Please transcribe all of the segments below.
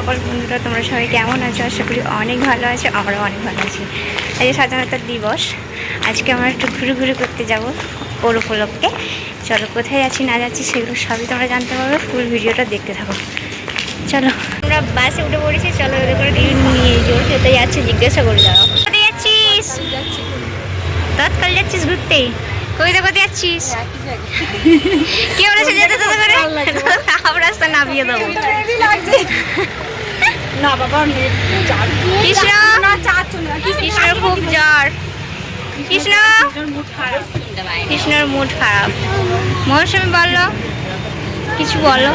সকল বন্ধুরা, তোমরা সবাই কেমন আছো? আশা করি অনেক ভালো আছো, আমরাও অনেক ভালো আছি। আজকে স্বাধীনতা দিবস, আজকে আমরা একটু ঘুরে করতে যাব ওর উপলক্ষে। চলো, কোথায় যাচ্ছি না যাচ্ছি সেগুলো সবই তোমরা জানতে পারবে, ফুল ভিডিওটা দেখতে থাকো। চলো, আমরা বাসে উঠে পড়েছি। চলো, ওদের করে টিফিন নিয়ে যাও। কোথায় যাচ্ছি জিজ্ঞাসা করে দাও। কোথায় যাচ্ছিস? তৎকাল যাচ্ছিস ঘুরতে? কবিতা কোথায় যাচ্ছিস? কে বলেছে যেতে তো করে? আবার রাস্তা নামিয়ে দেবো। না বাবা, কৃষ্ণর খুব জ্বর। কৃষ্ণর মুড খারাপ। মৌসুমি বললো, কিছু বলো।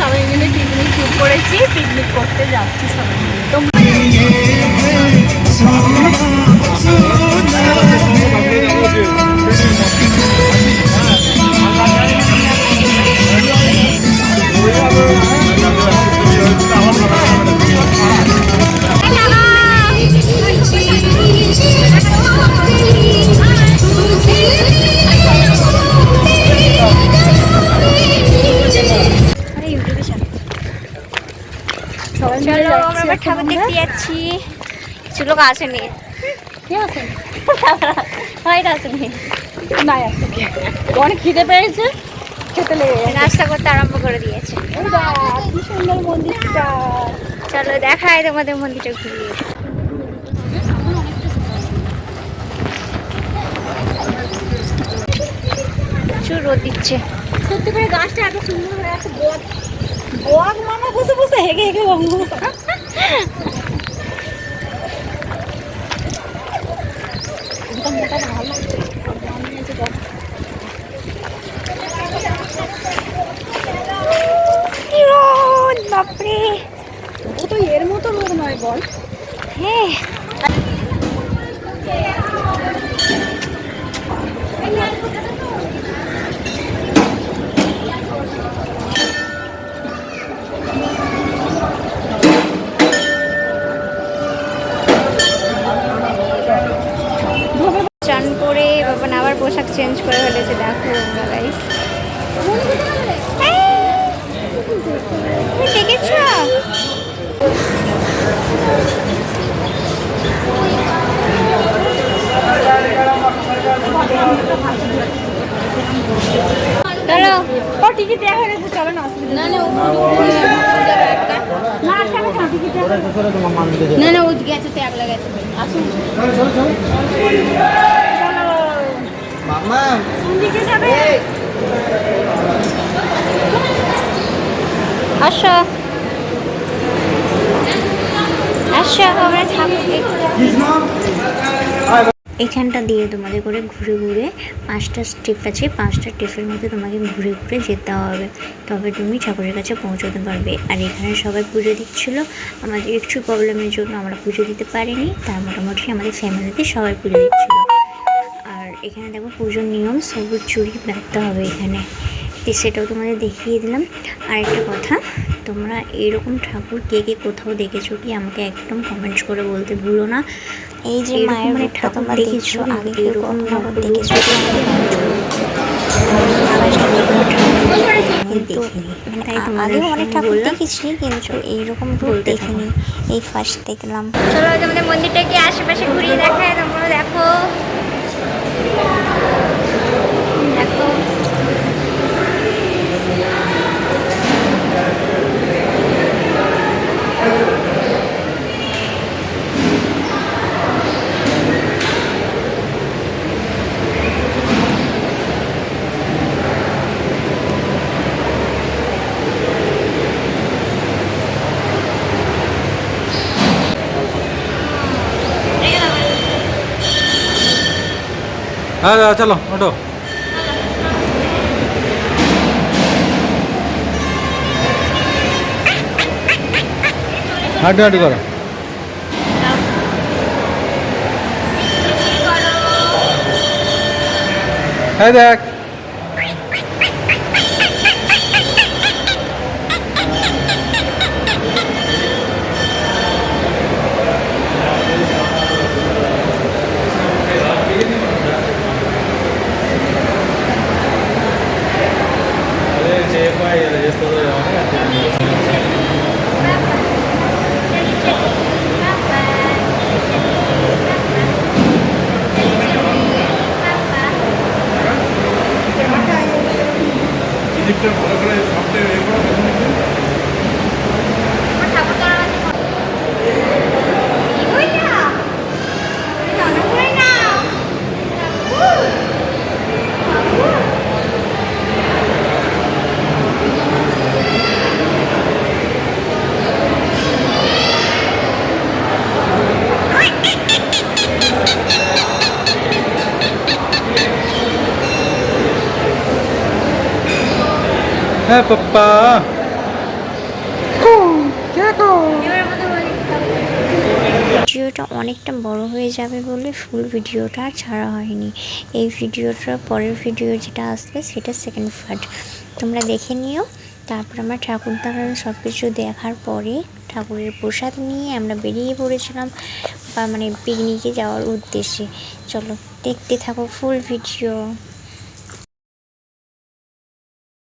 সবাই মিলে পিকনিক শুরু করেছি, পিকনিক করতে যাচ্ছি সবাই চলো, আমরা ঠাকুর দেখতে যাচ্ছি। কিছু লোক আসেনি, আসেনি, অনেক খিদে পেয়েছে, খেতে লেগে নাস্তা করতে আরম্ভ করে দিয়েছে। কি সুন্দর মন্দিরটা। চলো দেখায় তোমাদের মন্দিরটা ঘুরিয়ে। প্রচুর রোদ দিচ্ছে। সত্যি করে গাছটা এত সুন্দর হয়ে আছে। বক মামা বসে বসে হেগে বঙ্গ। বাপরে, ও তো এর মতো রোদ নয় বল। হ্যাঁ, চান করে বাবা আবার পোশাক চেঞ্জ করে ফেলেছে। দেখো গাইস, তুমি দেখেছ? চলো, ও টিকিট দেওয়া হয়ে গেছে, চলো না। না ওই গেছে তো একলা গেছে। আসুন মামা দিকে যাবে। আসো আসো, আমরা ঠাকুর দেখতে যাবো। এখানটা দিয়ে তোমাদের করে ঘুরে ঘুরে 5টা স্টেপ আছে, 5টা স্টেপের মধ্যে তোমাকে ঘুরে ঘুরে যেতে হবে, তবে তুমি ঠাকুরের কাছে পৌঁছাতে পারবে। আর এখানে সবাই পুজো দিচ্ছিল, আমাদের একটু প্রবলেমের জন্য আমরা পুজো দিতে পারিনি। তার মোটামুটি আমাদের ফ্যামিলিতে সবাই পুজো দিচ্ছিল। আর এখানে দেখো পুজোর নিয়ম, সবুজ চুড়ি বাঁধতে হবে এখানে, সেটাও তোমাদের দেখিয়ে দিলাম। আর একটা কথা, তোমরা এরকম ঠাকুর কে কে কোথাও দেখেছো কি আমাকে একদম কমেন্টস করে বলতে ভুলো না। এই যে মায়ের মানে ঠাকুর দেখেছো, আগে এরকম ঠাকুর দেখেছো? আগে অনেক ঠাকুর দেখেছি, কিন্তু এইরকম রূপ দেখিনি, এই ফার্স্ট দেখলাম। চলো তোমাদের মন্দিরটাকে আশেপাশে ঘুরিয়ে দেখায়, তোমরা দেখো দেখো। হ্যাঁ চলো ওঠো। হাঁটু হাঁটু করো। হ্যাঁ দেখ, Vai, হ্যাঁ পাপ্পা ভিডিওটা অনেকটা বড় হয়ে যাবে বলে ফুল ভিডিওটা আর ছাড়া হয়নি। এই ভিডিওটার পরের ভিডিও যেটা আসবে সেটা সেকেন্ড পার্ট, তোমরা দেখে নিও। তারপর আমরা ঠাকুরদার সব কিছু দেখার পরে ঠাকুরের প্রসাদ নিয়ে আমরা বেরিয়ে পড়েছিলাম বা মানে পিকনিকে যাওয়ার উদ্দেশ্যে। চলো দেখতে থাকো ফুল ভিডিও।